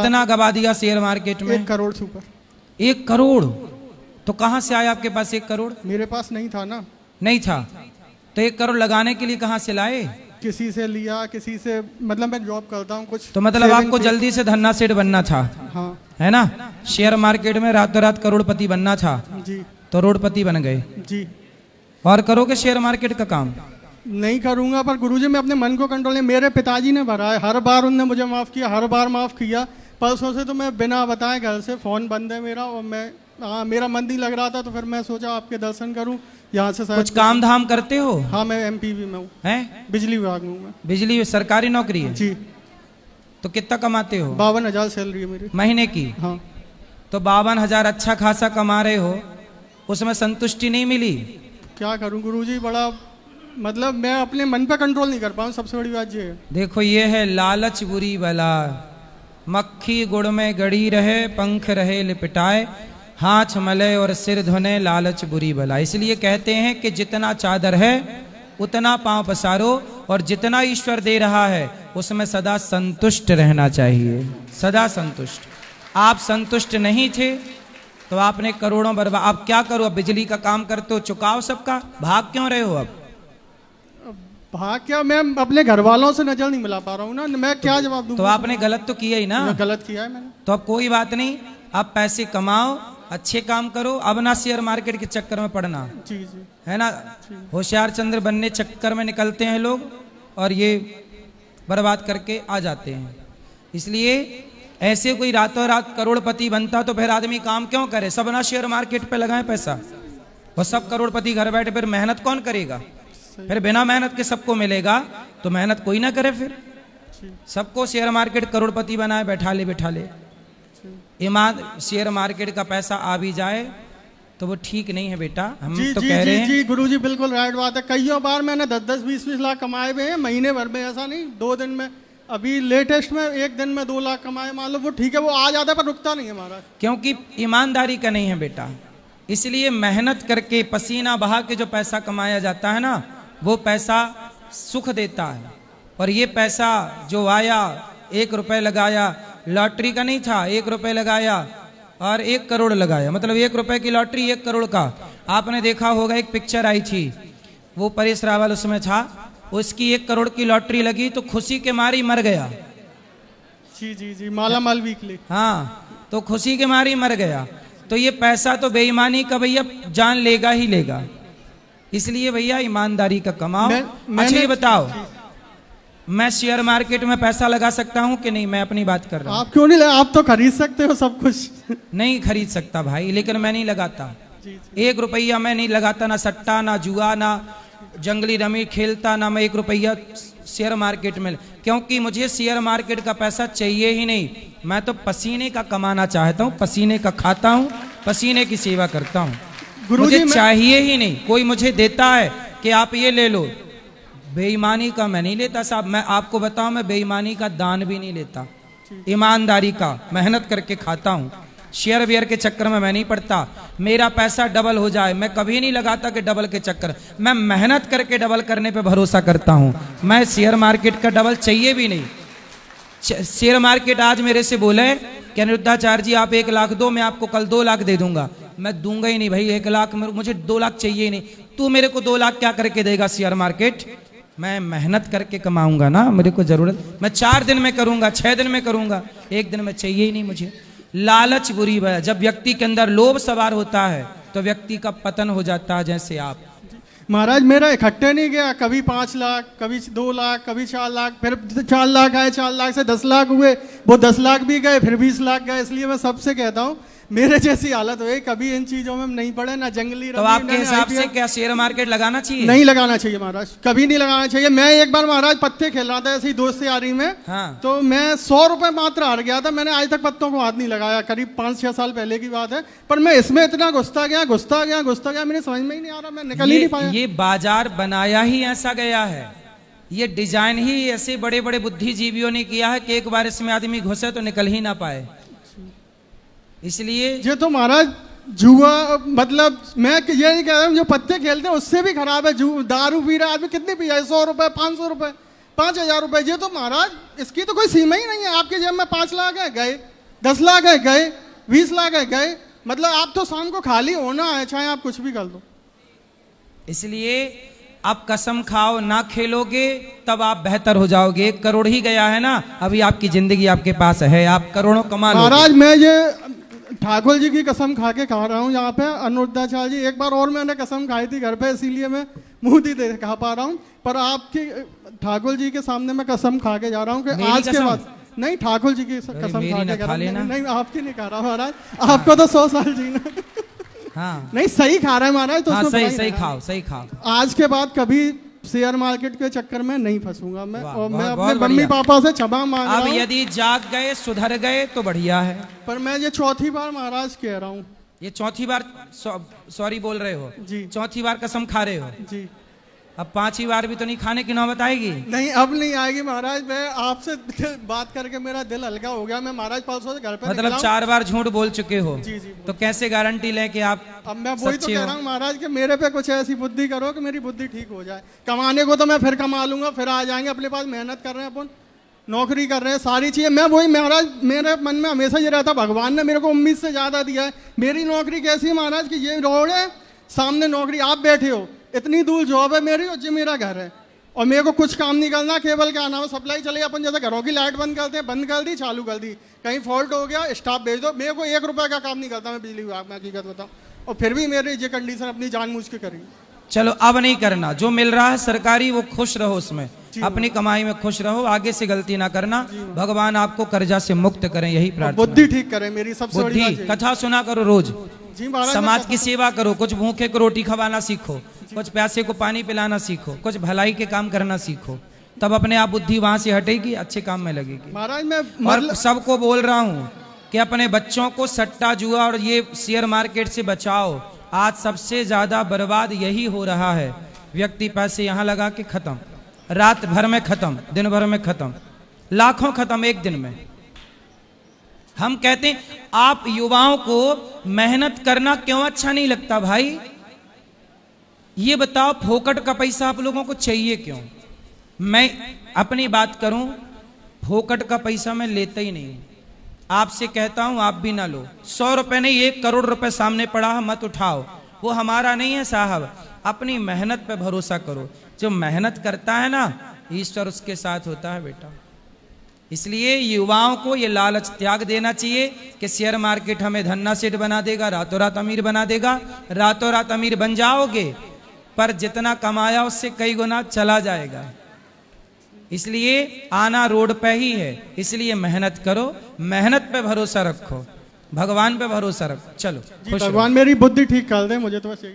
कितना गवा दिया शेयर मार्केट में? 1 करोड़ से ऊपर। 1 करोड़? तो कहां से आया आपके पास 1 करोड़? मेरे पास नहीं था ना। नहीं था तो 1 करोड़ लगाने के लिए कहां से लाए? किसी से लिया, किसी से, मतलब मैं जॉब करता हूँ कुछ। तो मतलब आपको जल्दी से धन्ना सेठ बनना था? हाँ। है ना, शेयर मार्केट में रातों रात करोड़पति बनना था जी। तो रोडपति बन गए जी। और करोगे शेयर मार्केट का काम? नहीं करूंगा, पर गुरुजी मैं अपने मन को कंट्रोल नहीं। मेरे पिताजी ने भरा है, हर बार उनने मुझे माफ किया, हर बार माफ किया। परसों से तो मैं बिना बताए घर से, फोन बंद है मेरा, और मैं मेरा मन नहीं लग रहा था, तो फिर मैं सोचा आपके दर्शन करूं यहाँ से। कुछ काम धाम करते हो? हाँ, मैं एमपीवी में हूँ। हैं? बिजली विभाग में हूँ मैं। बिजली सरकारी नौकरी है? जी। तो कितना कमाते हो? 52,000 सैलरी है मेरी महीने की? हाँ। तो 52,000 अच्छा खासा कमा रहे हो, उसमें संतुष्टि नहीं मिली? क्या करूं गुरुजी, बड़ा मतलब मैं अपने मन पे कंट्रोल नहीं कर पाऊँ, सबसे बड़ी बात ये है। देखो ये है लालच बुरी बला, मक्खी गुड़ में गड़ी रहे, पंख रहे लिपटाए, हाथ मले और सिर धुने, लालच बुरी बला। इसलिए कहते हैं कि जितना चादर है उतना पांव पसारो, और जितना ईश्वर दे रहा है उसमें सदा संतुष्ट रहना चाहिए, सदा संतुष्ट। आप संतुष्ट नहीं थे तो आपने करोड़ों बर्बाद। आप क्या करो, अब बिजली का काम करते हो, चुकाओ सबका, भाग क्यों रहे हो? अब भाग क्या, मैं अपने घर वालों से नजर नहीं मिला पा रहा हूँ ना, मैं क्या जवाब दूँ? तो आपने गलत तो किया ही ना। गलत किया है मैंने। तो अब कोई बात नहीं, आप पैसे कमाओ, अच्छे काम करो, अब ना शेयर मार्केट के चक्कर में पड़ना। जी जी। है ना, होशियार चंद्र बनने चक्कर में निकलते हैं लोग और ये बर्बाद करके आ जाते हैं। इसलिए ऐसे कोई रातों रात करोड़पति बनता तो फिर आदमी काम क्यों करे? सब ना शेयर मार्केट पे लगाए पैसा, और सब करोड़पति घर बैठे, फिर मेहनत कौन करेगा? फिर बिना मेहनत के सबको मिलेगा तो मेहनत कोई ना करे। फिर सबको शेयर मार्केट करोड़पति बनाए, बैठा ले। ईमान शेयर मार्केट का पैसा आ भी जाए तो वो ठीक नहीं है बेटा। हम तो कह रहे हैं जी गुरुजी, बिल्कुल राइट बात है। कईयों बार मैंने 10-10, 20-20 लाख कमाए हुए हैं महीने भर में, ऐसा नहीं 2 दिन में। अभी लेटेस्ट में 1 दिन में 2 लाख कमाए, मान लो, वो ठीक है, वो आ जाता है पर रुकता नहीं है महाराज। क्योंकि ईमानदारी का नहीं है बेटा। इसलिए मेहनत करके पसीना बहा के जो पैसा कमाया जाता है ना, वो पैसा सुख देता है। और ये पैसा जो आया, 1 रुपए लगाया, लॉटरी का नहीं था, 1 रुपए लगाया और 1 करोड़ लगाया, मतलब 1 रुपए की लॉटरी 1 करोड़ का। आपने देखा होगा एक पिक्चर आई थी, वो परेश रावल उसमें था, उसकी 1 करोड़ की लॉटरी लगी तो खुशी के मारी मर गया। जी जी जी, माला माल वीकली। हाँ, तो खुशी के मारी मर गया। तो ये पैसा तो बेईमानी का भैया जान लेगा ही लेगा। इसलिए भैया ईमानदारी का कमाओ। अच्छा ये बताओ, मैं शेयर मार्केट में पैसा लगा सकता हूँ कि नहीं? मैं अपनी बात कर रहा हूँ। आप क्यों नहीं, आप तो खरीद सकते हो सब कुछ। नहीं खरीद सकता भाई, लेकिन मैं नहीं लगाता। 1 रुपया मैं नहीं लगाता, ना सट्टा, ना जुआ, ना जंगली रमी खेलता, ना मैं 1 रुपया शेयर मार्केट में, क्योंकि मुझे शेयर मार्केट का पैसा चाहिए ही नहीं। मैं तो पसीने का कमाना चाहता हूँ, पसीने का खाता हूँ, पसीने की सेवा करता हूँ। मुझे चाहिए ही नहीं। कोई मुझे देता है कि आप ये ले लो, बेईमानी का मैं नहीं लेता साहब। मैं आपको बताऊं, मैं बेईमानी का दान भी नहीं लेता, ईमानदारी का मेहनत करके खाता हूं। शेयर वेयर के चक्कर में मैं नहीं पड़ता। मेरा पैसा डबल हो जाए, मैं कभी नहीं लगाता कि डबल के चक्कर। मैं मेहनत करके डबल करने पे भरोसा करता हूं। मैं शेयर मार्केट का डबल चाहिए भी नहीं। शेयर मार्केट आज मेरे से बोले कि अनिरुद्धाचार्य जी आप 1 लाख दो, मैं आपको कल 2 लाख दे दूंगा। मैं दूंगा ही नहीं भाई 1 लाख, मुझे 2 लाख चाहिए ही नहीं। तू मेरे को 2 लाख क्या करके देगा शेयर मार्केट? मैं मेहनत करके कमाऊंगा ना, मेरे को जरूरत, मैं 4 दिन में करूंगा, 6 दिन में करूंगा, 1 दिन में चाहिए ही नहीं मुझे। लालच बुरी है। जब व्यक्ति के अंदर लोभ सवार होता है तो व्यक्ति का पतन हो जाता है। जैसे आप महाराज, मेरा इकट्ठे नहीं गया, कभी 5 लाख, कभी 2 लाख, कभी 4 लाख, फिर 4 लाख आए, 4 लाख से 10 लाख हुए, वो 10 लाख भी गए, फिर 20 लाख गए। इसलिए मैं सबसे कहता हूँ मेरे जैसी हालत हुई, कभी इन चीजों में नहीं पड़े, ना जंगली। तो आपके हिसाब से क्या शेयर मार्केट लगाना चाहिए? नहीं लगाना चाहिए महाराज, कभी नहीं लगाना चाहिए। मैं एक बार महाराज पत्ते खेल रहा था ऐसी दोस्त यारी में। हाँ। तो मैं 100 रुपए मात्र हार गया था। मैंने आज तक पत्तों को हाथ नहीं लगाया, करीब 5-6 साल पहले की बात है। पर मैं इसमें इतना घुसता गया, मेरे समझ में ही नहीं आ रहा, मैं निकल ही नहीं पाया। ये बाजार बनाया ही ऐसा गया है, ये डिजाइन ही ऐसे बड़े बड़े बुद्धिजीवियों ने किया है कि एक बार इसमें आदमी घुसे तो निकल ही ना पाए। इसलिए ये तो महाराज जुआ, मतलब मैं ये नहीं कह रहा हूँ जो पत्ते खेलते हैं उससे भी खराब है। दारू पी रहा आदमी, कितनी पी जाए, 100 रुपए, 500 रुपए, 5,000 रुपए। ये तो महाराज इसकी तो कोई सीमा ही नहीं है। आपके जेब में 5 लाख है, गए। 10 लाख है गए, 20 लाख है गए। मतलब आप तो शाम को खाली होना है, चाहे आप कुछ भी कर दो। इसलिए आप कसम खाओ, ना खेलोगे तब आप बेहतर हो जाओगे। 1 करोड़ ही गया है ना, अभी आपकी जिंदगी आपके पास है, आप करोड़ों कमा लोगे। महाराज मैं ये ठाकुर जी की कसम खा के खा रहा हूँ यहाँ पे, अनुरुद्धाचार्य जी। एक बार और मैंने कसम खाई थी घर पे, इसीलिए मैं मुंह नहीं खा पा रहा हूँ। पर आपकी ठाकुर जी के सामने मैं कसम खा के जा रहा हूँ कि आज के बाद नहीं, ठाकुर जी की कसम खा के नहीं, आपकी नहीं खा रहा महाराज, आपको तो 100 साल जीना। हाँ नहीं सही खा रहा है महाराज, तो हाँ, सही खाओ, सही खाओ। आज के बाद कभी शेयर मार्केट के चक्कर में नहीं फंसूंगा मैं। और मैं अपने बहुत मम्मी पापा से क्षमा मांग रहा हूं। अब यदि जाग गए, सुधर गए तो बढ़िया है। पर मैं ये चौथी बार महाराज कह रहा हूँ। ये चौथी बार सॉरी बोल रहे हो जी, चौथी बार कसम खा रहे हो जी। अब 5वीं बार भी तो नहीं खाने की नौबत आएगी? नहीं अब नहीं आएगी महाराज। मैं आपसे बात करके मेरा दिल हल्का हो गया। मैं महाराज परसों से घर पे मतलब 4 बार झूठ बोल चुके हो। जी जी। तो कैसे गारंटी लें कि आप अब मैं वही तो कह रहा हूँ महाराज कि मेरे पे कुछ ऐसी बुद्धि करो कि मेरी बुद्धि ठीक हो जाए। कमाने को तो मैं फिर कमा लूंगा, फिर आ जाएंगे अपने पास। मेहनत कर रहे हैं अपन, नौकरी कर रहे हैं, सारी चीजें। मैं वही महाराज, मेरे मन में हमेशा ये रहता, भगवान ने मेरे को उम्मीद से ज्यादा दिया है। मेरी नौकरी कैसी है महाराज कि ये रोड है, सामने नौकरी, आप बैठे हो, इतनी दूर जॉब है मेरी और जो मेरा घर है, और मेरे को कुछ काम नहीं करना। केवल क्या नाम है, सप्लाई चले। अपन जैसे घरों की लाइट बंद करते हैं, बंद कर दी, चालू कर दी, कहीं फॉल्ट हो गया, स्टाफ भेज दो। मेरे को 1 रुपए का काम नहीं करता मैं बिजली विभाग में, हकीकत बताऊं। और फिर भी मेरी ये कंडीशन अपनी जानबूझ के करी। चलो अब नहीं करना, जो मिल रहा है सरकारी वो खुश रहो, उसमें अपनी कमाई में खुश रहो, आगे से गलती ना करना। भगवान आपको कर्जा से मुक्त करें, यही प्रार्थना। बुद्धि ठीक करें मेरी, सबसे बड़ी बुद्धि। कथा सुना करो रोज, जी महाराज। समाज की सेवा करो, कुछ भूखे को रोटी खवाना सीखो, कुछ प्यासे को पानी पिलाना सीखो, कुछ भलाई के काम करना सीखो, तब अपने आप बुद्धि वहां से हटेगी, अच्छे काम में लगेगी। महाराज मैं और सबको बोल रहा हूं कि अपने बच्चों को सट्टा जुआ और ये शेयर मार्केट से बचाओ। आज सबसे ज्यादा बर्बाद यही हो रहा है। व्यक्ति पैसे यहां लगा के खत्म, रात भर में खत्म, दिन भर में खत्म, लाखों खत्म एक दिन में। हम कहते हैं आप युवाओं को मेहनत करना क्यों अच्छा नहीं लगता भाई? ये बताओ, फोकट का पैसा आप लोगों को चाहिए क्यों? मैं अपनी बात करूं, फोकट का पैसा मैं लेता ही नहीं हूं। आपसे कहता हूं आप भी ना लो। 100 रुपए नहीं, 1 करोड़ रुपए सामने पड़ा है, मत उठाओ, वो हमारा नहीं है साहब। अपनी मेहनत पे भरोसा करो। जो मेहनत करता है ना, ईश्वर उसके साथ होता है बेटा। इसलिए युवाओं को ये लालच त्याग देना चाहिए कि शेयर मार्केट हमें धन्ना सेठ बना देगा, रातों रात अमीर बना देगा। रातों रात अमीर बन जाओगे, पर जितना कमाया उससे कई गुना चला जाएगा। इसलिए आना रोड पे ही है, इसलिए मेहनत करो, मेहनत पे भरोसा रखो, भगवान पे भरोसा रखो। चलो भगवान मेरी बुद्धि ठीक कर दे, मुझे तो बस यही